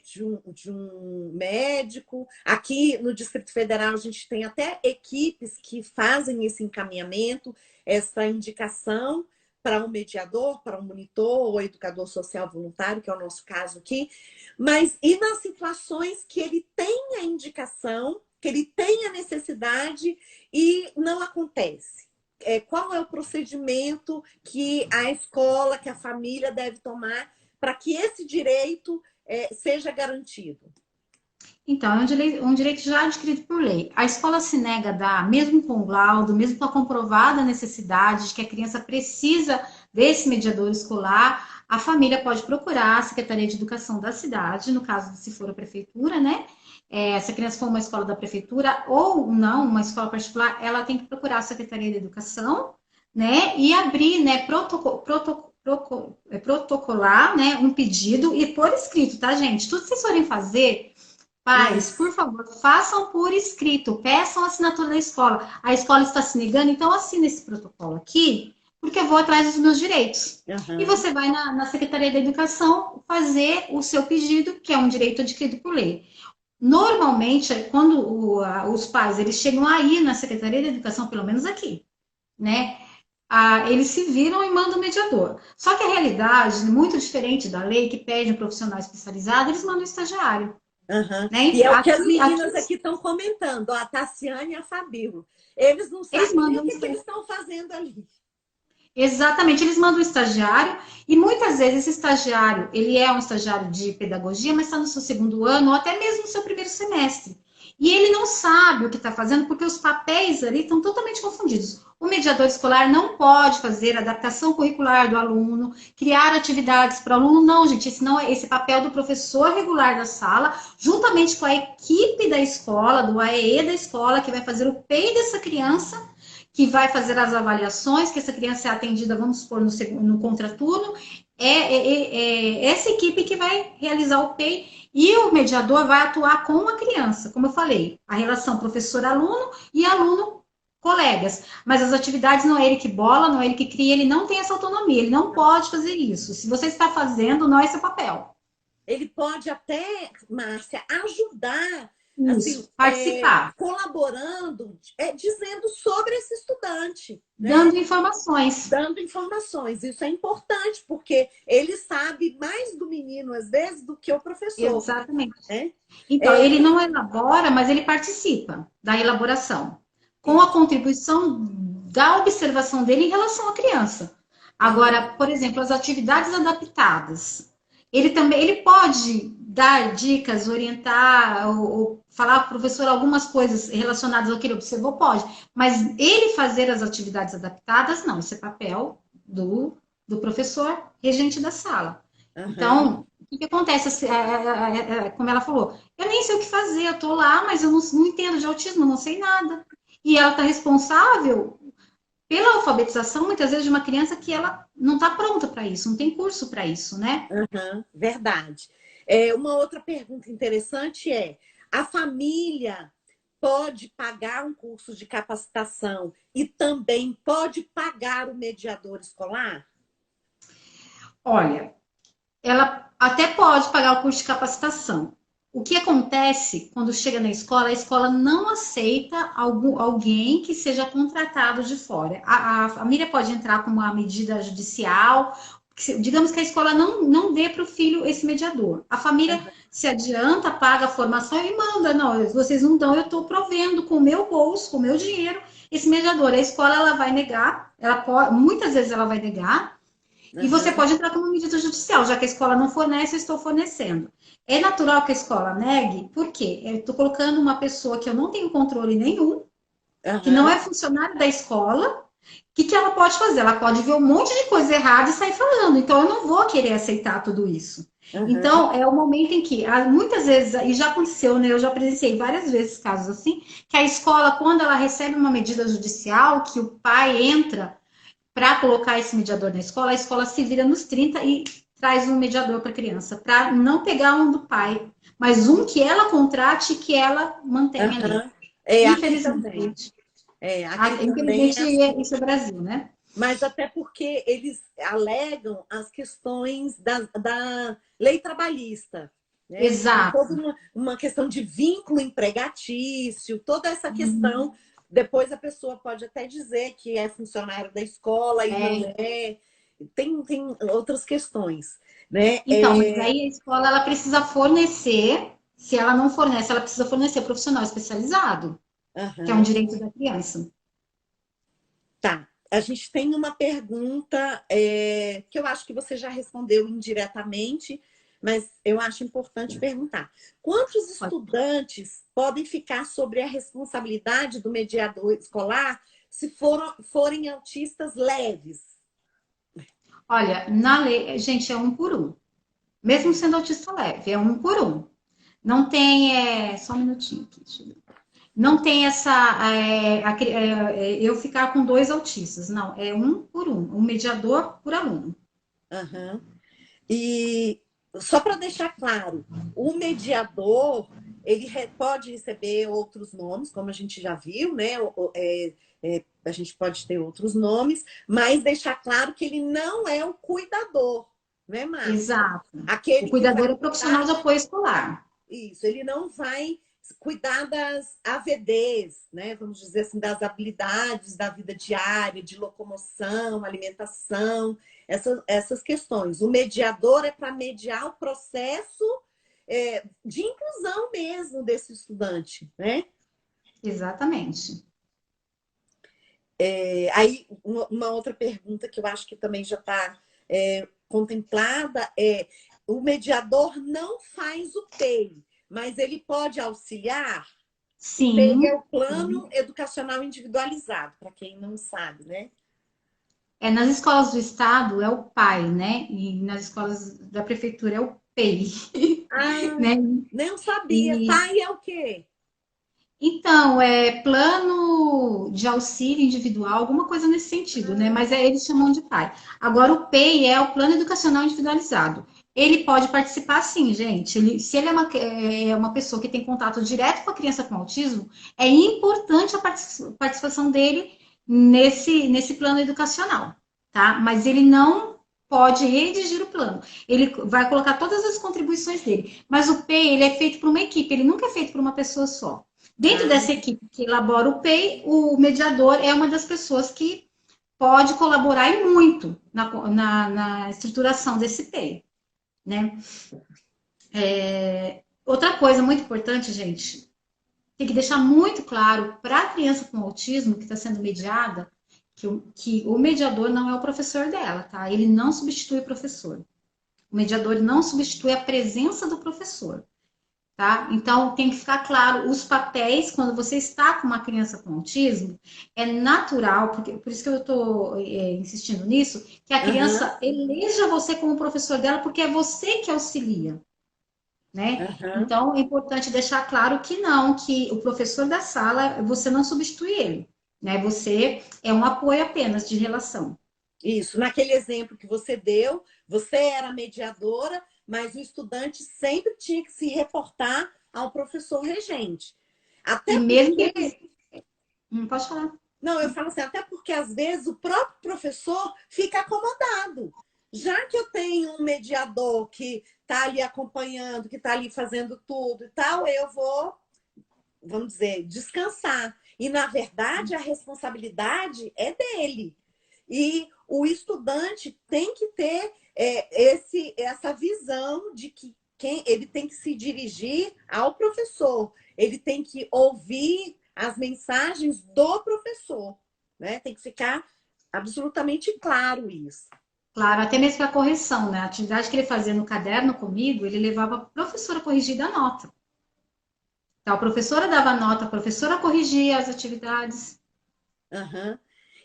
A: de um médico. Aqui no Distrito Federal, a gente tem até equipes que fazem esse encaminhamento, essa indicação para um mediador, para um monitor ou educador social voluntário, que é o nosso caso aqui. Mas e nas situações que ele tem a indicação, que ele tem a necessidade e não acontece? Qual é o procedimento que a escola, que a família deve tomar para que esse direito seja garantido?
B: Então, é um direito já adquirido por lei. A escola se nega a dar, mesmo com laudo, mesmo com a comprovada necessidade de que a criança precisa desse mediador escolar, a família pode procurar a Secretaria de Educação da cidade, no caso de se for a prefeitura, né? Se a criança for uma escola da prefeitura ou não, uma escola particular, ela tem que procurar a Secretaria de Educação, né? E abrir, né, protocolar, né, um pedido e por escrito, tá, gente? Tudo que vocês forem fazer, pais, por favor, façam por escrito, peçam a assinatura da escola. A escola está se negando, então assina esse protocolo aqui, porque eu vou atrás dos meus direitos. Uhum. E você vai na Secretaria da Educação fazer o seu pedido, que é um direito adquirido por lei. Normalmente, quando os pais eles chegam aí na Secretaria da Educação, pelo menos aqui, né? Eles se viram e mandam o mediador. Só que a realidade, muito diferente da lei, que pede um profissional especializado, eles mandam um estagiário.
A: Uhum. Né? E é o que as meninas aqui estão comentando, a Tassiane e a Fabíola. Eles não sabem nem o que eles estão fazendo ali.
B: Exatamente, eles mandam um estagiário e muitas vezes esse estagiário, ele é um estagiário de pedagogia, mas está no seu 2º ano ou até mesmo no seu 1º semestre. E ele não sabe o que está fazendo porque os papéis ali estão totalmente confundidos. O mediador escolar não pode fazer adaptação curricular do aluno, criar atividades para o aluno. Não, gente, esse papel do professor regular da sala, juntamente com a equipe da escola, do AEE da escola, que vai fazer o PEI dessa criança, que vai fazer as avaliações, que essa criança é atendida, vamos supor, no contraturno, essa equipe que vai realizar o PEI e o mediador vai atuar com a criança, como eu falei, a relação professor-aluno e aluno-colegas. Mas as atividades não é ele que bola, não é ele que cria, ele não tem essa autonomia, ele não pode fazer isso. Se você está fazendo, não é seu papel.
A: Ele pode até, Márcia, ajudar,
B: assim, participar.
A: Colaborando, dizendo sobre esse estudante. Né?
B: Dando informações.
A: Dando informações. Isso é importante, porque ele sabe mais do menino, às vezes, do que o professor.
B: Exatamente. Né? Então, ele não elabora, mas ele participa da elaboração. Com a contribuição da observação dele em relação à criança. Agora, por exemplo, as atividades adaptadas. Ele pode dar dicas, orientar, ou falar para o professor algumas coisas relacionadas ao que ele observou, pode. Mas ele fazer as atividades adaptadas, não. Isso é papel do professor regente da sala. Uhum. Então, o que acontece? Como ela falou, eu nem sei o que fazer, eu estou lá, mas eu não entendo de autismo, não sei nada. E ela está responsável pela alfabetização, muitas vezes, de uma criança que ela não está pronta para isso, não tem curso para isso, né?
A: Uhum, verdade. Uma outra pergunta interessante a família pode pagar um curso de capacitação e também pode pagar o mediador escolar?
B: Olha, ela até pode pagar o curso de capacitação. O que acontece quando chega na escola, a escola não aceita alguém que seja contratado de fora. A família pode entrar com uma medida judicial, digamos que a escola não dê para o filho esse mediador. A família se adianta, paga a formação e manda, não, vocês não dão, eu estou provendo com o meu bolso, com o meu dinheiro, esse mediador. A escola ela vai negar, muitas vezes ela vai negar, e você pode entrar com uma medida judicial, já que a escola não fornece, eu estou fornecendo. É natural que a escola negue, por quê? Eu estou colocando uma pessoa que eu não tenho controle nenhum, que não é funcionário da escola, o que ela pode fazer? Ela pode ver um monte de coisa errada e sair falando. Então, eu não vou querer aceitar tudo isso. Então, é o momento em que, muitas vezes, e já aconteceu, né? Eu já presenciei várias vezes casos assim, que a escola, quando ela recebe uma medida judicial, que o pai entra para colocar esse mediador na escola, a escola se vira nos 30 e traz um mediador para a criança, para não pegar um do pai, mas um que ela contrate e que ela mantenha ali.
A: Aqui também.
B: Infelizmente.
A: Aqui também
B: Infelizmente,
A: assim.
B: isso é Brasil, né?
A: Mas até porque eles alegam as questões da lei trabalhista, né? Tem
B: Exato.
A: toda uma questão de vínculo empregatício, toda essa questão. Depois a pessoa pode até dizer que é funcionário da escola e não é. Tem outras questões, né?
B: Então, mas aí a escola ela precisa fornecer, se ela não fornece, ela precisa fornecer profissional especializado, que é um direito da criança.
A: Tá. A gente tem uma pergunta que eu acho que você já respondeu indiretamente, mas eu acho importante perguntar. Quantos estudantes podem ficar sobre a responsabilidade do mediador escolar se forem autistas leves?
B: Olha, na lei, gente, é um por um. Mesmo sendo autista leve, é um por um. Não tem, só um minutinho aqui, deixa eu ver. Não tem eu ficar com 2 autistas, não, é um por um mediador por aluno.
A: E só para deixar claro, o mediador ele pode receber outros nomes, como a gente já viu, né? A gente pode ter outros nomes, mas deixar claro que ele não é o cuidador, né, Márcia?
B: Exato.
A: Aquele
B: o cuidador
A: é
B: profissional de apoio escolar.
A: Isso, ele não vai cuidar das AVDs, né? Vamos dizer assim, das habilidades da vida diária, de locomoção, alimentação, essas questões. O mediador é para mediar o processo de inclusão mesmo desse estudante, né?
B: Exatamente.
A: Aí, uma outra pergunta que eu acho que também já está contemplada é: o mediador não faz o PEI, mas ele pode auxiliar?
B: Sim.
A: O PEI é o Plano Educacional Individualizado, para quem não sabe, né?
B: Nas escolas do estado é o PAI, né? E nas escolas da prefeitura é o PEI. Né?
A: Nem sabia. PAI é o quê?
B: Então, é plano de auxílio individual, alguma coisa nesse sentido, né? Mas eles chamam de PAI. Agora, o PEI é o Plano Educacional Individualizado. Ele pode participar sim, gente. Se ele é uma pessoa que tem contato direto com a criança com autismo, é importante a participação dele nesse plano educacional, tá? Mas ele não pode redigir o plano. Ele vai colocar todas as contribuições dele. Mas o PEI, ele é feito por uma equipe, ele nunca é feito por uma pessoa só. Dentro dessa equipe que elabora o PEI, o mediador é uma das pessoas que pode colaborar e muito na estruturação desse PEI, né? Outra coisa muito importante, gente, tem que deixar muito claro para a criança com autismo que está sendo mediada que o mediador não é o professor dela, tá? Ele não substitui o professor. O mediador não substitui a presença do professor. Tá? Então, tem que ficar claro os papéis, quando você está com uma criança com autismo, é natural, por isso que eu estou insistindo nisso, que a criança eleja você como professor dela, porque é você que auxilia. Né? Então, é importante deixar claro que não, que o professor da sala, você não substitui ele. Né? Você é um apoio apenas de relação.
A: Isso, naquele exemplo que você deu, você era mediadora, mas o estudante sempre tinha que se reportar ao professor regente.
B: E
A: Até
B: mesmo
A: porque
B: que... pode falar.
A: não, eu falo assim, até porque às vezes o próprio professor fica acomodado. Já que eu tenho um mediador que está ali acompanhando, que está ali fazendo tudo e tal, eu vou, vamos dizer, descansar. E, na verdade, a responsabilidade é dele. E o estudante tem que ter essa visão de que ele tem que se dirigir ao professor, ele tem que ouvir as mensagens do professor, né? Tem que ficar absolutamente claro isso.
B: Claro, até mesmo para correção, né? A atividade que ele fazia no caderno comigo, ele levava a professora a corrigir a nota. Então, a professora dava nota, a professora corrigia as atividades.
A: Uhum.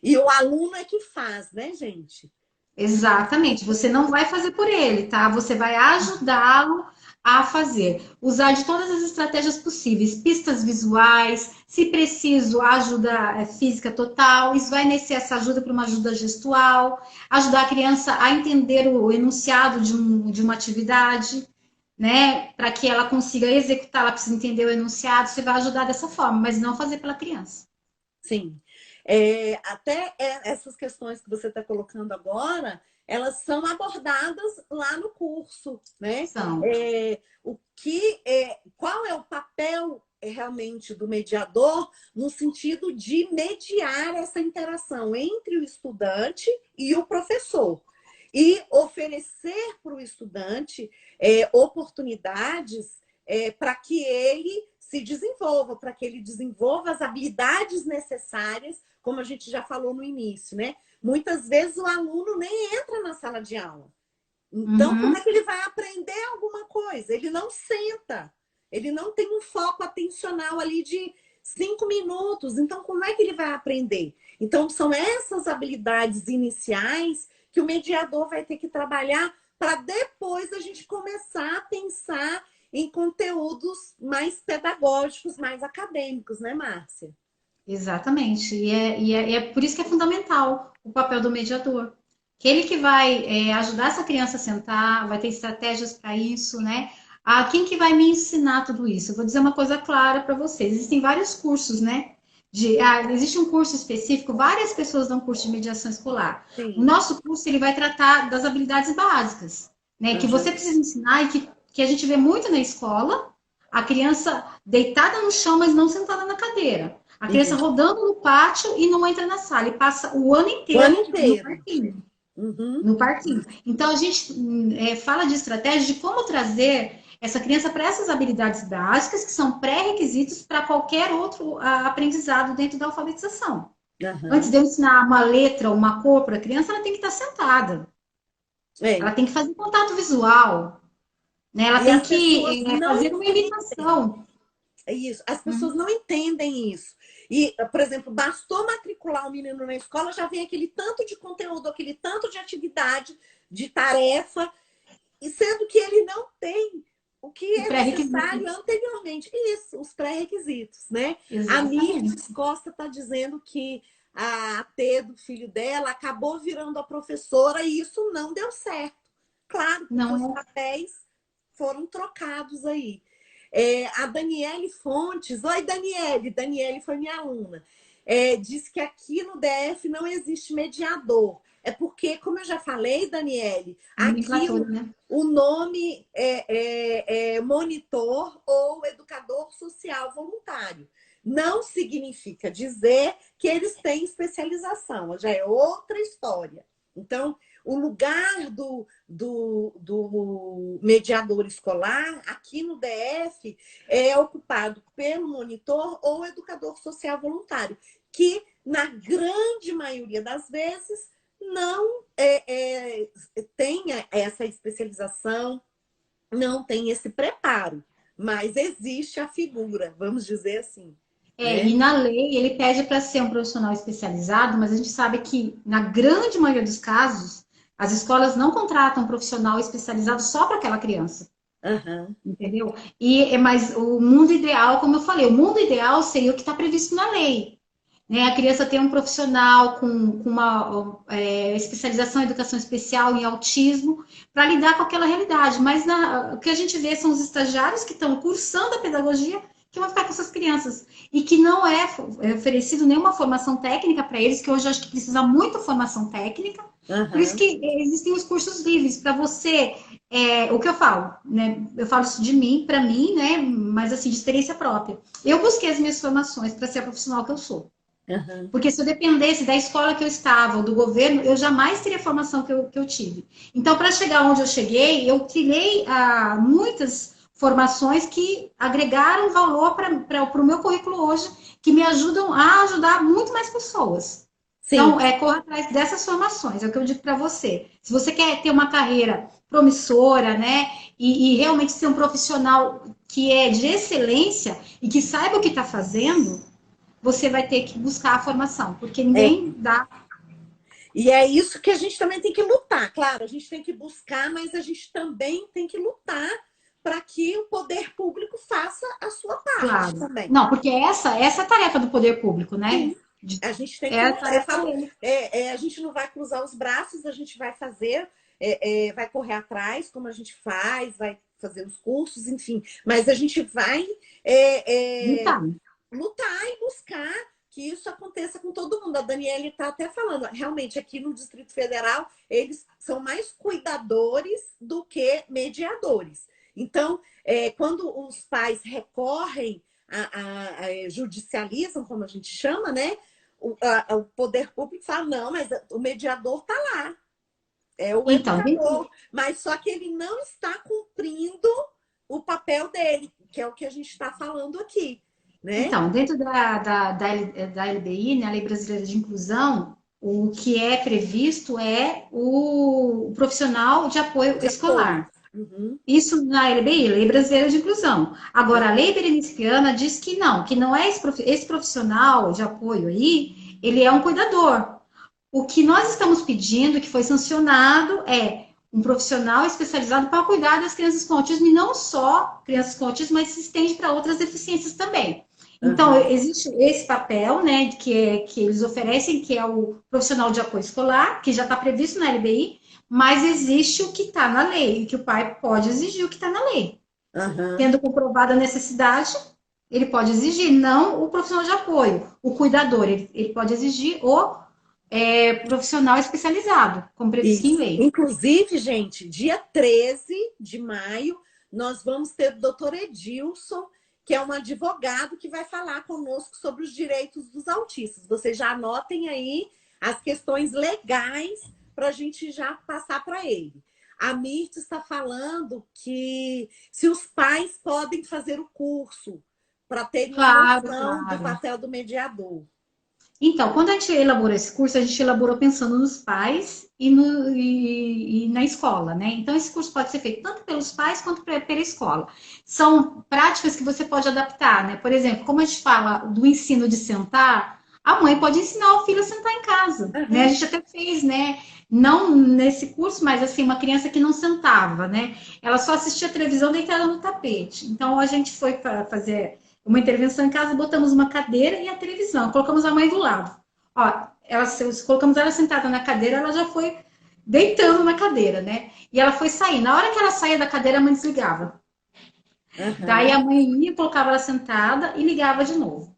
A: E o aluno é que faz, né, gente?
B: Exatamente. Você não vai fazer por ele, tá? Você vai ajudá-lo a fazer. Usar de todas as estratégias possíveis, pistas visuais, se preciso, ajuda física total. Isso vai nesse essa ajuda para uma ajuda gestual, ajudar a criança a entender o enunciado de uma atividade, né? Para que ela consiga executar, ela precisa entender o enunciado. Você vai ajudar dessa forma, mas não fazer pela criança.
A: Sim. Até essas questões que você está colocando agora, elas são abordadas lá no curso, né?
B: São.
A: Qual é o papel realmente do mediador no sentido de mediar essa interação entre o estudante e o professor e oferecer para o estudante oportunidades para que ele se desenvolva, para que ele desenvolva as habilidades necessárias, como a gente já falou no início, né? Muitas vezes o aluno nem entra na sala de aula. Então, como é que ele vai aprender alguma coisa? Ele não senta, ele não tem um foco atencional ali de 5 minutos. Então, como é que ele vai aprender? Então, são essas habilidades iniciais que o mediador vai ter que trabalhar para depois a gente começar a pensar em conteúdos mais pedagógicos, mais acadêmicos, né, Márcia?
B: Exatamente. E é por isso que é fundamental o papel do mediador. Que ele que vai ajudar essa criança a sentar, vai ter estratégias para isso, né? Ah, quem que vai me ensinar tudo isso? Eu vou dizer uma coisa clara para vocês. Existem vários cursos, né? Existe um curso específico, várias pessoas dão curso de mediação escolar. O
A: Sim.
B: nosso curso ele vai tratar das habilidades básicas, né? Que você
A: Uhum.
B: precisa ensinar e que a gente vê muito na escola, a criança deitada no chão, mas não sentada na cadeira. A criança
A: Isso.
B: rodando no pátio e não entra na sala, e passa o ano
A: O ano
B: inteiro no
A: inteiro.
B: parquinho.
A: Uhum.
B: No parquinho. Então, a gente fala de estratégia de como trazer essa criança para essas habilidades básicas, que são pré-requisitos para qualquer outro aprendizado dentro da alfabetização. Antes
A: Uhum.
B: de eu ensinar uma letra, uma cor para a criança, ela tem que estar sentada.
A: É.
B: Ela tem que fazer contato visual. Né? Ela
A: E
B: tem
A: as pessoas
B: que
A: não
B: fazer uma
A: entendem.
B: imitação.
A: É isso. As pessoas não entendem isso. E, por exemplo, bastou matricular um menino na escola, já vem aquele tanto de conteúdo, aquele tanto de atividade, de tarefa, e sendo que ele não tem o que
B: O
A: é
B: pré-requisito.
A: necessário anteriormente. Isso, os pré-requisitos, né? A
B: Exatamente.
A: Mirtes Costa está dizendo que a T do filho dela acabou virando a professora e isso não deu certo. Claro, porque os
B: Não é.
A: papéis foram trocados aí. A Daniele Fontes, oi Daniele, Daniele foi minha aluna, disse que aqui no DF não existe mediador. É porque, como eu já falei, Daniele, aqui
B: Nomenclatura, né?
A: o nome é monitor ou educador social voluntário. Não significa dizer que eles têm especialização, já é outra história. Então, o lugar do mediador escolar aqui no DF é ocupado pelo monitor ou educador social voluntário, que na grande maioria das vezes não tem essa especialização, não tem esse preparo, mas existe a figura, vamos dizer assim,
B: E
A: né?
B: na lei ele pede para ser um profissional especializado, mas a gente sabe que, na grande maioria dos casos, as escolas não contratam um profissional especializado só para aquela criança,
A: Uhum.
B: entendeu? Mas o mundo ideal, como eu falei, o mundo ideal seria o que está previsto na lei. Né? A criança tem um profissional com uma especialização em educação especial em autismo para lidar com aquela realidade. Mas o que a gente vê são os estagiários que estão cursando a pedagogia que vão ficar com essas crianças. E que não é oferecido nenhuma formação técnica para eles, que hoje eu acho que precisa muito formação técnica. Por isso que existem os cursos livres para você. O que eu falo, né? Eu falo isso de mim, para mim, né? Mas assim, de experiência própria. Eu busquei as minhas formações para ser a profissional que eu sou. Porque se eu dependesse da escola que eu estava, ou do governo, eu jamais teria a formação que eu tive. Então, para chegar onde eu cheguei, eu trilhei muitas formações que agregaram valor para o meu currículo hoje, que me ajudam a ajudar muito mais pessoas.
A: Sim.
B: Então, corra atrás dessas formações, é o que eu digo para você. Se você quer ter uma carreira promissora, né, e realmente ser um profissional que é de excelência e que saiba o que está fazendo, você vai ter que buscar a formação, porque ninguém dá.
A: E é isso que a gente também tem que lutar. Claro, a gente tem que buscar, mas a gente também tem que lutar para que o poder público faça a sua parte também.
B: Não, porque essa é a tarefa do poder público, né?
A: Sim. A gente tem que lutar. A gente não vai cruzar os braços, a gente vai fazer, vai correr atrás, como a gente faz, vai fazer os cursos, enfim. Mas a gente vai lutar e buscar que isso aconteça com todo mundo. A Daniela está até falando, realmente aqui no Distrito Federal, eles são mais cuidadores do que mediadores. Então, quando os pais recorrem, judicializam, como a gente chama, né? O poder público fala, não, mas o mediador está lá. É o educador. Mas só que ele não está cumprindo o papel dele, que é o que a gente está falando aqui. Né?
B: Então, dentro da LBI, né, a Lei Brasileira de Inclusão, o que é previsto é o profissional de apoio escolar. Isso na LBI, Lei Brasileira de Inclusão. Agora, a Lei Berenice diz que não é esse profissional de apoio aí, ele é um cuidador. O que nós estamos pedindo, que foi sancionado, é um profissional especializado para cuidar das crianças com autismo, e não só crianças com autismo, mas se estende para outras deficiências também. Então, existe esse papel, né, que eles oferecem, que é o profissional de apoio escolar, que já está previsto na LBI, mas existe o que está na lei, e que o pai pode exigir o que está na lei. Tendo comprovada a necessidade, ele pode exigir, não o profissional de apoio, o cuidador, ele pode exigir o profissional especializado, como previsto em lei.
A: Inclusive, gente, dia 13 de maio, nós vamos ter o doutor Edilson, que é um advogado que vai falar conosco sobre os direitos dos autistas. Vocês já anotem aí as questões legais para a gente já passar para ele. A Mirth está falando que se os pais podem fazer o curso para terem noção do papel do mediador.
B: Então, quando a gente elaborou esse curso, a gente elaborou pensando nos pais e na escola, né? Então, esse curso pode ser feito tanto pelos pais quanto pela escola. São práticas que você pode adaptar, né? Por exemplo, como a gente fala do ensino de sentar, a mãe pode ensinar o filho a sentar em casa, né? A gente até fez, né? Não nesse curso, mas assim, uma criança que não sentava, né? Ela só assistia a televisão deitada no tapete. Então, a gente foi para fazer uma intervenção em casa, botamos uma cadeira e a televisão, colocamos a mãe do lado. Ó, colocamos ela sentada na cadeira, ela já foi deitando na cadeira, né? E ela foi sair. Na hora que ela saía da cadeira, a mãe desligava. Daí a mãe ia, colocava ela sentada e ligava de novo.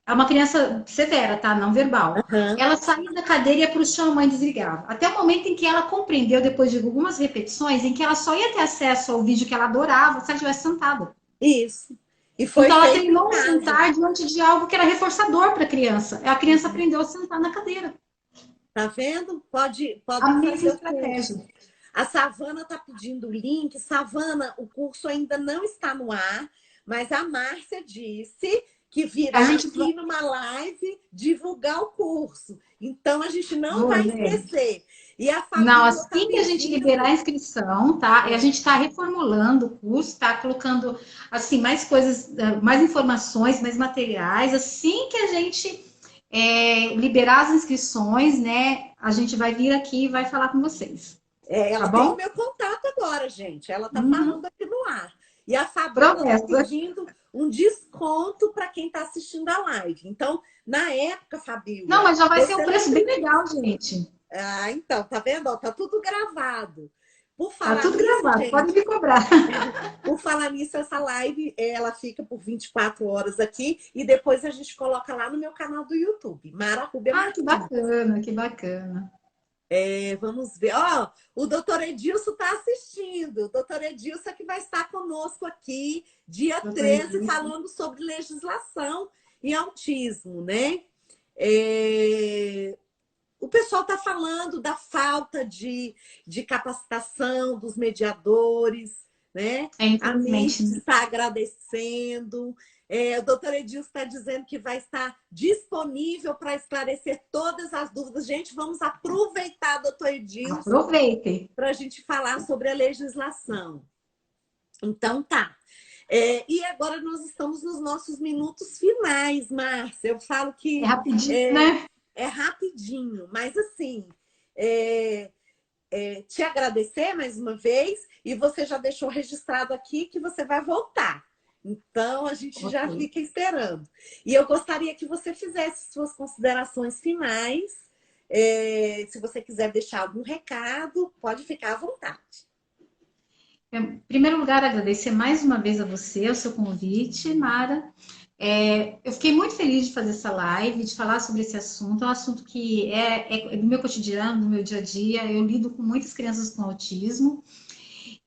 B: É uma criança severa, tá? Não verbal. Ela saía da cadeira e ia para o chão, a mãe desligava. Até o momento em que ela compreendeu, depois de algumas repetições, em que ela só ia ter acesso ao vídeo que ela adorava se ela estivesse sentada.
A: Isso.
B: Então, ela treinou a sentar diante de algo que era reforçador para a criança. A criança aprendeu a sentar na cadeira.
A: Tá vendo? Pode
B: a mesma estratégia.
A: A Savana está pedindo o link. Savana, o curso ainda não está no ar, mas a Márcia disse que virá aqui numa live divulgar o curso. Então, a gente não vai esquecer. E a
B: não, assim que a gente liberar a inscrição, tá? E a gente está reformulando o curso, tá? Colocando, assim, mais coisas, mais informações, mais materiais. Assim que a gente liberar as inscrições, né? A gente vai vir aqui e vai falar com vocês.
A: Ela tem o meu contato agora, gente. Ela tá falando aqui no ar. E a Fabiola está pedindo um desconto para quem está assistindo a live. Então, na época, Fabiola...
B: Não, mas já vai ser um preço bem legal, gente.
A: Então, tá vendo? Tá tudo gravado. Por
B: Tá
A: falar
B: tudo
A: nisso,
B: gravado, pode
A: gente,
B: me cobrar.
A: por falar nisso, essa live ela fica por 24 horas aqui e depois a gente coloca lá no meu canal do YouTube, Mara Rubia
B: Ah, que
A: Martins.
B: bacana, que bacana.
A: Vamos ver. Ó, o doutor Edilson está assistindo. O doutor Edilson que vai estar conosco aqui, dia
B: Doutor
A: 13,
B: Edilson.
A: falando sobre legislação e autismo, né? É, o pessoal está falando da falta de capacitação dos mediadores, né?
B: É,
A: A
B: infelizmente,
A: NIST
B: né?
A: está agradecendo. O doutor Edilson está dizendo que vai estar disponível para esclarecer todas as dúvidas. Gente, vamos aproveitar, doutor Edilson,
B: Aproveitem.
A: para a gente falar sobre a legislação. Então, tá. E agora nós estamos nos nossos minutos finais, Márcia. Eu falo
B: É
A: que
B: rapidinho,
A: é,
B: né?
A: é rapidinho, mas assim, te agradecer mais uma vez e você já deixou registrado aqui que você vai voltar. Então, a gente já
B: Ok.
A: fica esperando. E eu gostaria que você fizesse suas considerações finais. Se você quiser deixar algum recado, pode ficar à vontade.
B: Em primeiro lugar, agradecer mais uma vez a você, o seu convite, Mara. Eu fiquei muito feliz de fazer essa live, de falar sobre esse assunto. É um assunto que é do meu cotidiano, do meu dia a dia. Eu lido com muitas crianças com autismo.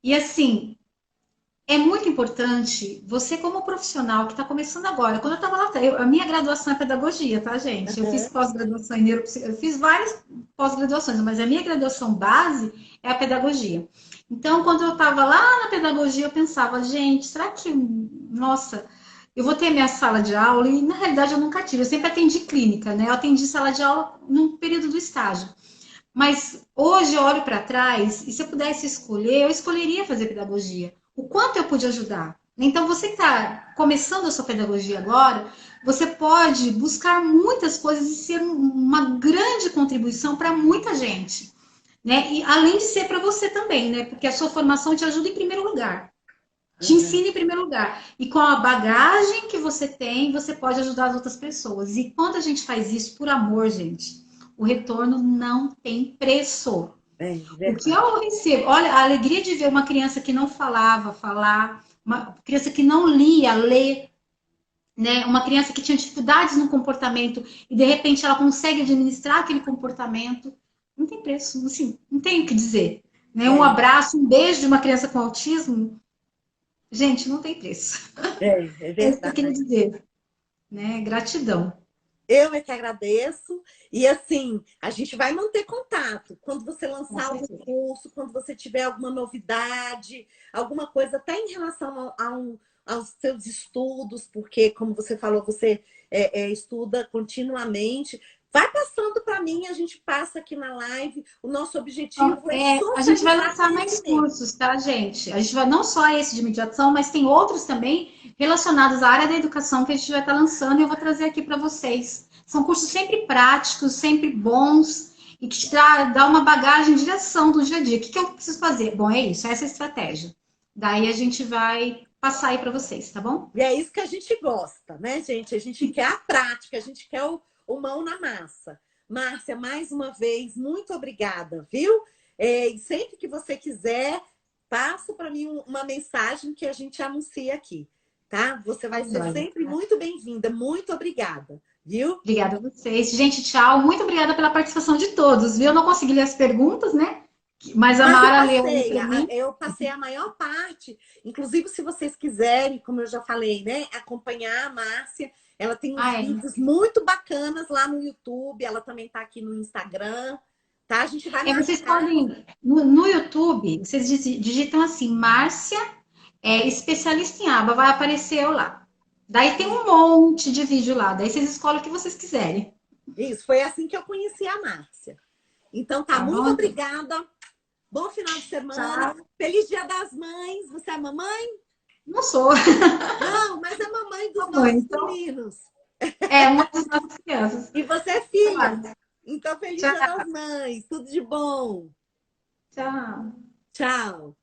B: E, assim, é muito importante você, como profissional que está começando agora. Quando eu estava lá, a minha graduação é pedagogia, tá, gente? Eu fiz
A: Uhum.
B: pós-graduação em neuropsicologia, eu fiz várias pós-graduações, mas a minha graduação base é a pedagogia. Então, quando eu estava lá na pedagogia, eu pensava, gente, será que, nossa, eu vou ter minha sala de aula? E na realidade eu nunca tive, eu sempre atendi clínica, né? Eu atendi sala de aula no período do estágio. Mas hoje eu olho para trás e se eu pudesse escolher, eu escolheria fazer pedagogia. O quanto eu pude ajudar. Então, você que está começando a sua pedagogia agora, você pode buscar muitas coisas e ser uma grande contribuição para muita gente. Né? E além de ser para você também, né? Porque a sua formação te ajuda em primeiro lugar. Te
A: Uhum.
B: ensina em primeiro lugar. E com a bagagem que você tem, você pode ajudar as outras pessoas. E quando a gente faz isso por amor, gente, o retorno não tem preço. O que
A: Verdade.
B: eu recebo, olha, a alegria de ver uma criança que não falava, falar, uma criança que não lia, ler, né? Uma criança que tinha dificuldades no comportamento e de repente ela consegue administrar aquele comportamento, não tem preço, assim, não tem o que dizer. Né? Um
A: É,
B: abraço, um beijo de uma criança com autismo, gente, não tem preço.
A: é
B: É isso que eu queria
A: verdade.
B: dizer, né? Gratidão.
A: Eu é que agradeço. E assim, a gente vai manter contato. Quando você
B: Com
A: lançar algum
B: certeza.
A: curso, quando você tiver alguma novidade, alguma coisa até em relação aos seus estudos, porque, como você falou, você estuda continuamente. Vai passando para mim, a gente passa aqui na live. O nosso objetivo é
B: A gente vai
A: socializar
B: lançar mais
A: conhecimento.
B: cursos, tá, gente? A gente vai não só esse de mediação, mas tem outros também relacionados à área da educação que a gente vai estar lançando e eu vou trazer aqui para vocês. São cursos sempre práticos, sempre bons e que te dá uma bagagem de direção do dia a dia. O que eu preciso fazer? Bom, é isso, essa é a estratégia. Daí a gente vai passar aí para vocês, tá bom?
A: E é isso que a gente gosta, né, gente? A gente quer a prática, a gente quer o mão na massa. Márcia, mais uma vez, muito obrigada, viu? E sempre que você quiser, passa para mim uma mensagem que a gente anuncia aqui, tá? Você vai ser
B: Olha,
A: sempre muito bem-vinda. Muito obrigada, viu?
B: obrigada a vocês. Gente, tchau. Muito obrigada pela participação de todos, viu? Eu não consegui ler as perguntas, né? Mas a
A: Mas
B: Mara leu aí para mim.
A: eu passei a maior parte. Inclusive, se vocês quiserem, como eu já falei, né, acompanhar a Márcia, ela tem uns
B: Ah, é.
A: vídeos muito bacanas lá no YouTube, ela também está aqui no Instagram, tá? A gente vai
B: Vocês
A: marcar.
B: podem, no YouTube, vocês digitam assim, Márcia, especialista em aba, vai aparecer eu lá. Daí tem um monte de vídeo lá, daí vocês escolhem o que vocês quiserem.
A: Isso, foi assim que eu conheci a Márcia. Então, tá,
B: Tá
A: muito
B: bom?
A: obrigada. Bom final de semana.
B: Tchau.
A: Feliz Dia das Mães. Você é mamãe?
B: Não sou.
A: Não, mas é mamãe dos
B: Tá bom,
A: nossos
B: então,
A: meninos.
B: uma das nossas crianças.
A: E você é
B: Tá.
A: filha. Então, feliz Dia
B: Tchau.
A: das Mães. Tudo de bom.
B: Tchau.
A: Tchau.